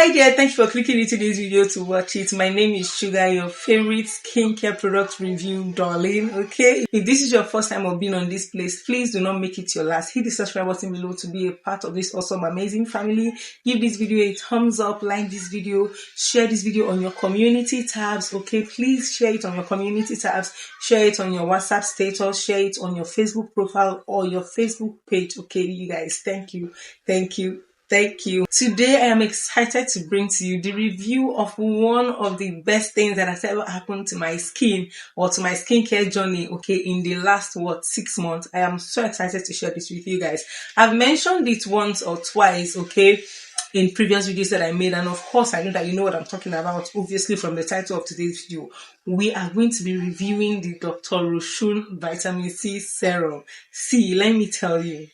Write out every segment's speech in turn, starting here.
Hi there, thank you for clicking into this video to watch it. My name is Shuga, your favorite skincare product review darling, okay? If this is your first time of being on this place, please do not make it your last. Hit the subscribe button below to be a part of this awesome, amazing family. Give this video a thumbs up, like this video, share this video on your community tabs, okay? Please share it on your community tabs, share it on your WhatsApp status, share it on your Facebook profile or your Facebook page, okay? You guys, thank you. Thank you. Today I am excited to bring to you the review of one of the best things that has ever happened to my skin or to my skincare journey, okay, in the last 6 months. I am so excited to share this with you guys. I've mentioned it once or twice, okay, in previous videos that I made, and of course I know that you know what I'm talking about, obviously from the title of today's video. We are going to be reviewing the Dr. Roushun Vitamin C Serum. See, let me tell you,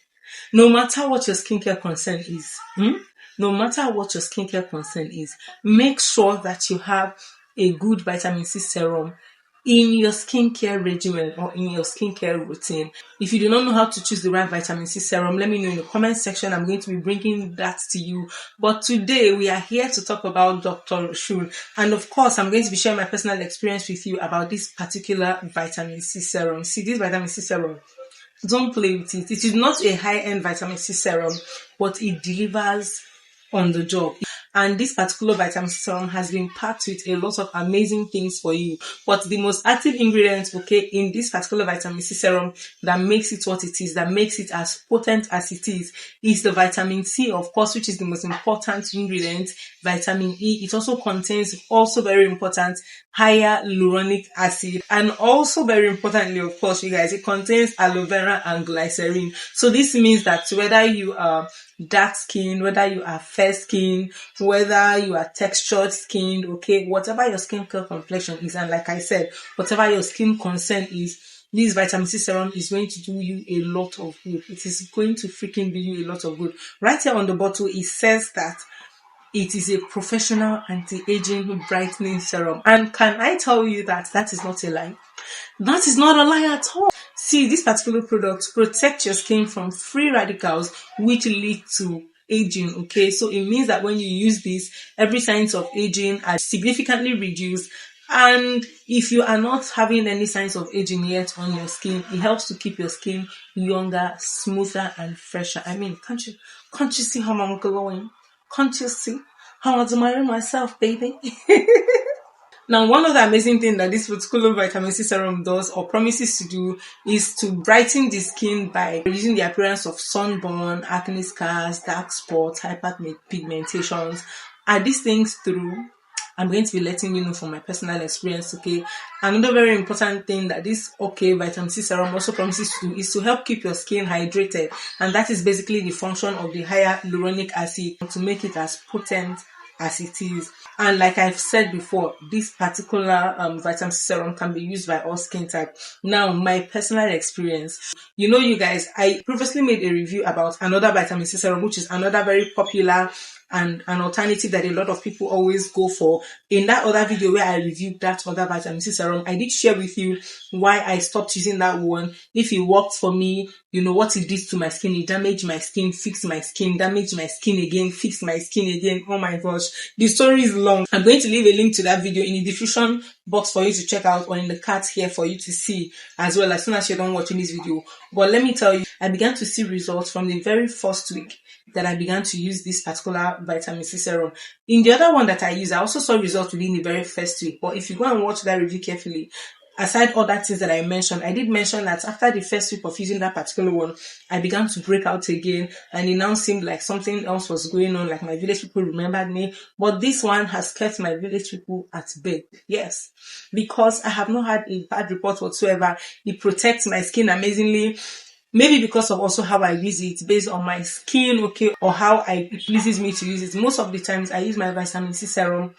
no matter what your skincare concern is, make sure that you have a good vitamin C serum in your skincare regimen or in your skincare routine. If you do not know how to choose the right vitamin C serum, let me know in the comment section. I'm going to be bringing that to you. But today we are here to talk about Dr. Roushun, and of course I'm going to be sharing my personal experience with you about this particular vitamin C serum. See, this vitamin C serum, don't play with it. It is not a high-end vitamin C serum, but it delivers on the job. And this particular vitamin C serum has been packed with a lot of amazing things for you. But the most active ingredient, okay, in this particular vitamin C serum that makes it what it is, that makes it as potent as it is the vitamin C, of course, which is the most important ingredient, vitamin E. It also contains, also very important, hyaluronic acid. And also very importantly, of course, you guys, it contains aloe vera and glycerin. So this means that whether you are dark skin, whether you are fair skin, whether you are textured skin, okay, whatever your skin color complexion is, and like I said, whatever your skin concern is, this vitamin C serum is going to do you a lot of good. It is going to freaking do you a lot of good. Right here on the bottle, it says that it is a professional anti-aging brightening serum. And can I tell you that that is not a lie? That is not a lie at all. See, this particular product protects your skin from free radicals which lead to aging, okay? So it means that when you use this, every signs of aging are significantly reduced. And if you are not having any signs of aging yet on your skin, it helps to keep your skin younger, smoother, and fresher. I mean, can't you see how I'm glowing? Can't you see how I'm admiring myself, baby? Now, one of the amazing things that this particular vitamin C serum does or promises to do is to brighten the skin by reducing the appearance of sunburn, acne scars, dark spots, hyperpigmentations. Are these things true? I'm going to be letting you know from my personal experience, okay? Another very important thing that this vitamin C serum also promises to do is to help keep your skin hydrated. And that is basically the function of the hyaluronic acid, to make it as potent as it is. And like I've said before, this particular vitamin C serum can be used by all skin types. Now, my personal experience, you know, you guys, I previously made a review about another vitamin C serum, which is another very popular and an alternative that a lot of people always go for. In that other video where I reviewed that other vitamin C serum, I did share with you why I stopped using that one. If it worked for me, you know what it did to my skin. It damaged my skin, fixed my skin, damaged my skin again, fixed my skin again. Oh my gosh, the story is long. I'm going to leave a link to that video in the description box for you to check out, or in the card here for you to see as well, as soon as you're done watching this video. But let me tell you, I began to see results from the very first week that I began to use this particular vitamin C serum. In the other one that I use, I also saw results within the very first week. But if you go and watch that review carefully, aside other things that I mentioned, I did mention that after the first week of using that particular one, I began to break out again, and it now seemed like something else was going on, like my village people remembered me. But this one has kept my village people at bay. Yes, because I have not had a bad report whatsoever. It protects my skin amazingly. Maybe because of also how I use it, based on my skin, okay, or how it pleases me to use it. Most of the times I use my vitamin C serum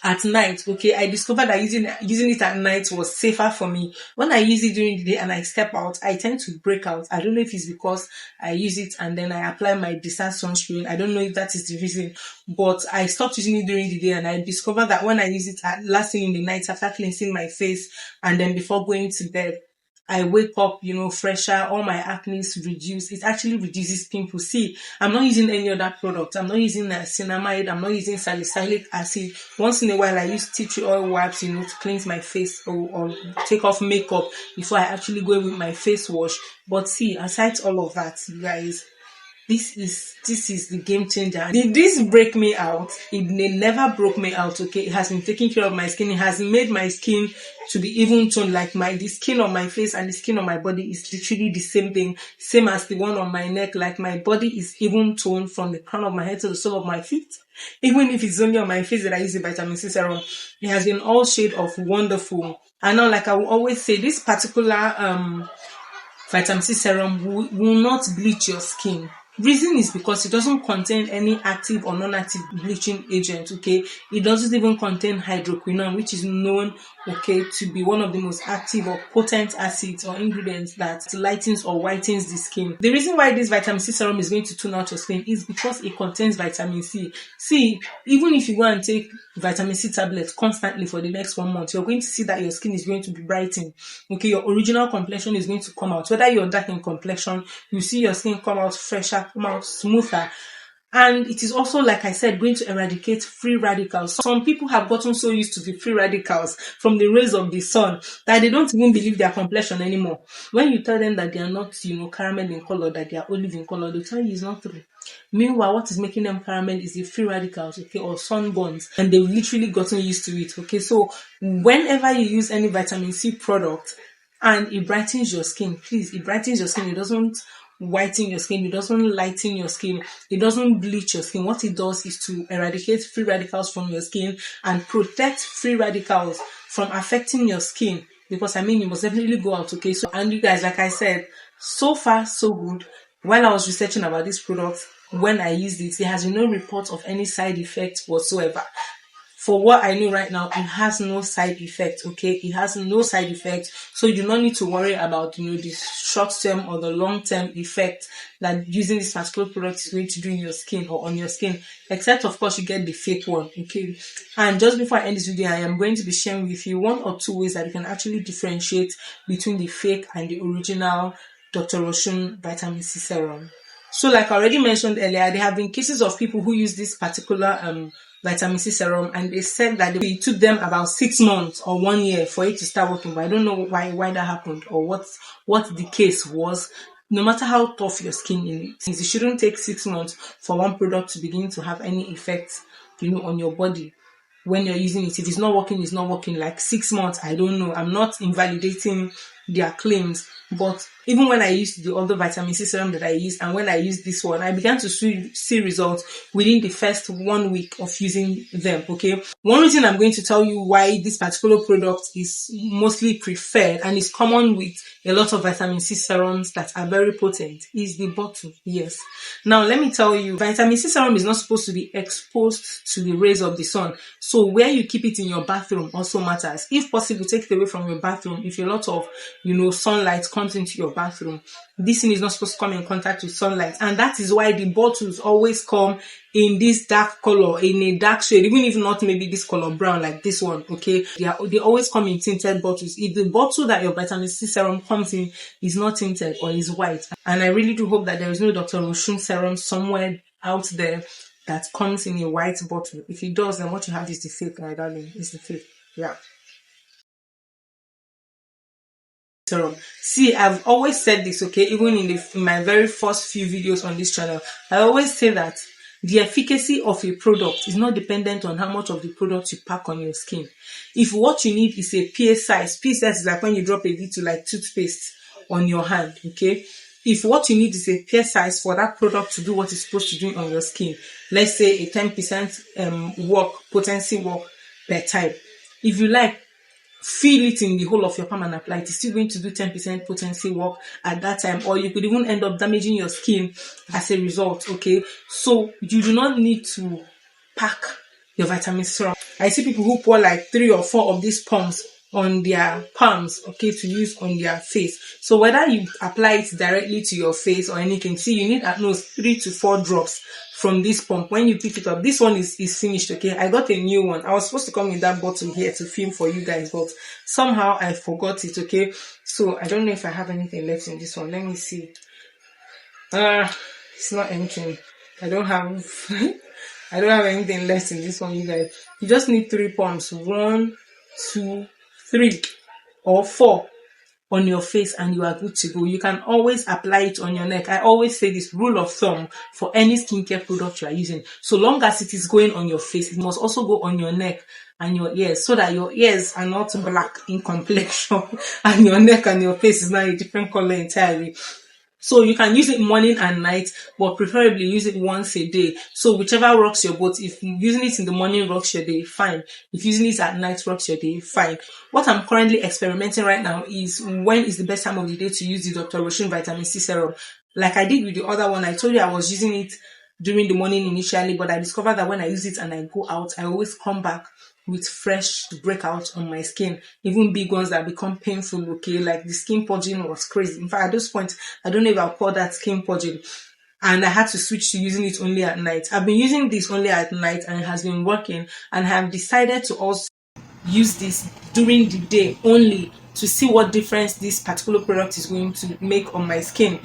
at night, okay. I discovered that using it at night was safer for me. When I use it during the day and I step out, I tend to break out. I don't know if it's because I use it and then I apply my distance sunscreen. I don't know if that is the reason, but I stopped using it during the day, and I discovered that when I use it at last thing in the night after cleansing my face and then before going to bed, I wake up, fresher, all my acne is reduced. It actually reduces pimples. See, I'm not using any other product. I'm not using niacinamide. I'm not using salicylic acid. Once in a while, I use tea tree oil wipes, to cleanse my face or take off makeup before I actually go in with my face wash. But see, aside all of that, you guys, this is the game changer. Did this break me out? It never broke me out, okay? It has been taking care of my skin. It has made my skin to be even toned. Like the skin on my face and the skin on my body is literally the same thing, same as the one on my neck. Like my body is even toned from the crown of my head to the sole of my feet. Even if it's only on my face that I use the vitamin C serum, it has been all shade of wonderful. And now, like I will always say, this particular vitamin C serum will not bleach your skin. Reason is because it doesn't contain any active or non-active bleaching agent, okay? It doesn't even contain hydroquinone, which is known, okay, to be one of the most active or potent acids or ingredients that lightens or whitens the skin. The reason why this vitamin C serum is going to tone out your skin is because it contains vitamin C. See, even if you go and take vitamin C tablets constantly for the next 1 month, you're going to see that your skin is going to be brightened. Okay, your original complexion is going to come out. Whether you're dark in complexion, you see your skin come out fresher, come out smoother. And it is also, like I said, going to eradicate free radicals. Some people have gotten so used to the free radicals from the rays of the sun that they don't even believe their complexion anymore. When you tell them that they are not, caramel in color, that they are olive in color, they'll tell you it's not true. Meanwhile, what is making them caramel is the free radicals, okay, or sunburns, and they've literally gotten used to it, okay? So whenever you use any vitamin C product and it brightens your skin, please, it brightens your skin. It doesn't whiten your skin. It doesn't lighten your skin. It doesn't bleach your skin. What it does is to eradicate free radicals from your skin and protect free radicals from affecting your skin. Because, you must definitely go out, okay? So, and you guys, like I said, so far, so good. While I was researching about this product, when I used it, there has been no report of any side effects whatsoever. For what I know right now, it has no side effect, okay? It has no side effect. So you do not need to worry about, the short-term or the long-term effect that using this particular product is going to do in your skin or on your skin. Except, of course, you get the fake one, okay? And just before I end this video, I am going to be sharing with you 1 or 2 ways that you can actually differentiate between the fake and the original Dr. Roushun vitamin C serum. So like I already mentioned earlier, there have been cases of people who use this particular vitamin C serum, and they said that it took them about 6 months or 1 year for it to start working. But I don't know why that happened or what the case was. No matter how tough your skin is, it shouldn't take 6 months for one product to begin to have any effect, on your body. When you're using it, if it's not working, it's not working. Like 6 months, I don't know. I'm not invalidating their claims, but even when I used the other vitamin C serum that I used, and when I used this one, I began to see results within the first 1 week of using them, okay? One reason I'm going to tell you why this particular product is mostly preferred and is common with a lot of vitamin C serums that are very potent is the bottle, yes. Now, let me tell you, vitamin C serum is not supposed to be exposed to the rays of the sun. So where you keep it in your bathroom also matters. If possible, take it away from your bathroom. If a lot of, sunlight comes into your bathroom, this thing is not supposed to come in contact with sunlight. And that is why the bottles always come in this dark color, in a dark shade, even if not maybe this color brown like this one, okay? They always come in tinted bottles. If the bottle that your vitamin C serum comes in is not tinted or is white, and I really do hope that there is no Dr. Roushun serum somewhere out there that comes in a white bottle. If it does, then what you have is the fake, my darling. It's the fake. Yeah. Serum. See, I've always said this, okay, even in my very first few videos on this channel, I always say that the efficacy of a product is not dependent on how much of the product you pack on your skin. If what you need is a PS size is like when you drop a little like toothpaste on your hand, okay? If what you need is a PS size for that product to do what it's supposed to do on your skin, let's say a 10% potency work per time. If you like, fill it in the whole of your palm and apply it. It's still going to do 10% potency work at that time, or you could even end up damaging your skin as a result, okay? So you do not need to pack your vitamin serum. I see people who pour like 3 or 4 of these pumps on their palms, okay, to use on their face. So whether you apply it directly to your face or anything, see, you need at most 3 to 4 drops from this pump. When you pick it up, this one is finished, okay. I got a new one. I was supposed to come in that bottle here to film for you guys, but somehow I forgot it, okay. So I don't know if I have anything left in this one. Let me see. It's not emptying. I don't have I don't have anything left in this one, you guys. You just need 3 pumps. 1, 2, 3 or 4 on your face and you are good to go. You can always apply it on your neck. I always say this rule of thumb for any skincare product you are using. So long as it is going on your face, it must also go on your neck and your ears, so that your ears are not black in complexion and your neck and your face is now a different color entirely. So you can use it morning and night, but preferably use it once a day. So whichever rocks your boat. If using it in the morning rocks your day, fine. If using it at night rocks your day, fine. What I'm currently experimenting right now is when is the best time of the day to use the Dr. Roushun Vitamin C Serum. Like I did with the other one, I told you I was using it during the morning initially, but I discovered that when I use it and I go out, I always come back with fresh breakouts on my skin, even big ones that become painful, okay. Like the skin purging was crazy. In fact, at this point, I don't know if I'll call that skin purging, and I had to switch to using it only at night. I've been using this only at night and it has been working, and I have decided to also use this during the day only to see what difference this particular product is going to make on my skin.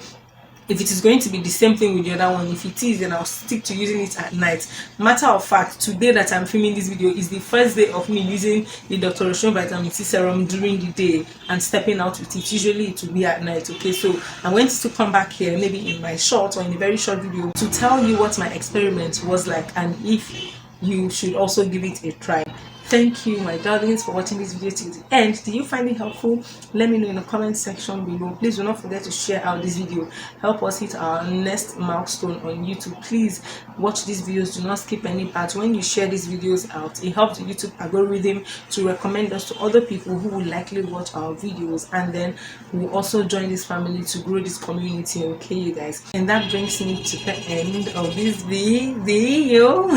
If it is going to be the same thing with the other one, if it is, then I'll stick to using it at night. Matter of fact, today that I'm filming this video is the first day of me using the Dr. Roushun Vitamin C Serum during the day and stepping out with it. Usually it will be at night, okay. So I'm going to come back here maybe in my short or in a very short video to tell you what my experiment was like and if you should also give it a try. Thank you, my darlings, for watching this video till the end. Did you find it helpful? Let me know in the comment section below. Please do not forget to share out this video. Help us hit our next milestone on YouTube. Please watch these videos. Do not skip any part. When you share these videos out, it helps the YouTube algorithm to recommend us to other people who will likely watch our videos, and then we'll also join this family to grow this community, okay, you guys. And that brings me to the end of this video.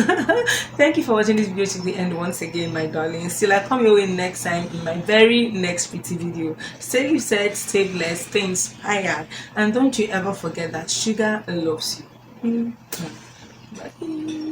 Thank you for watching this video to the end once again, my darlings. Till I come your way next time in my very next pretty video. Stay said, stay blessed, stay inspired, and don't you ever forget that Shuga loves you. Bye.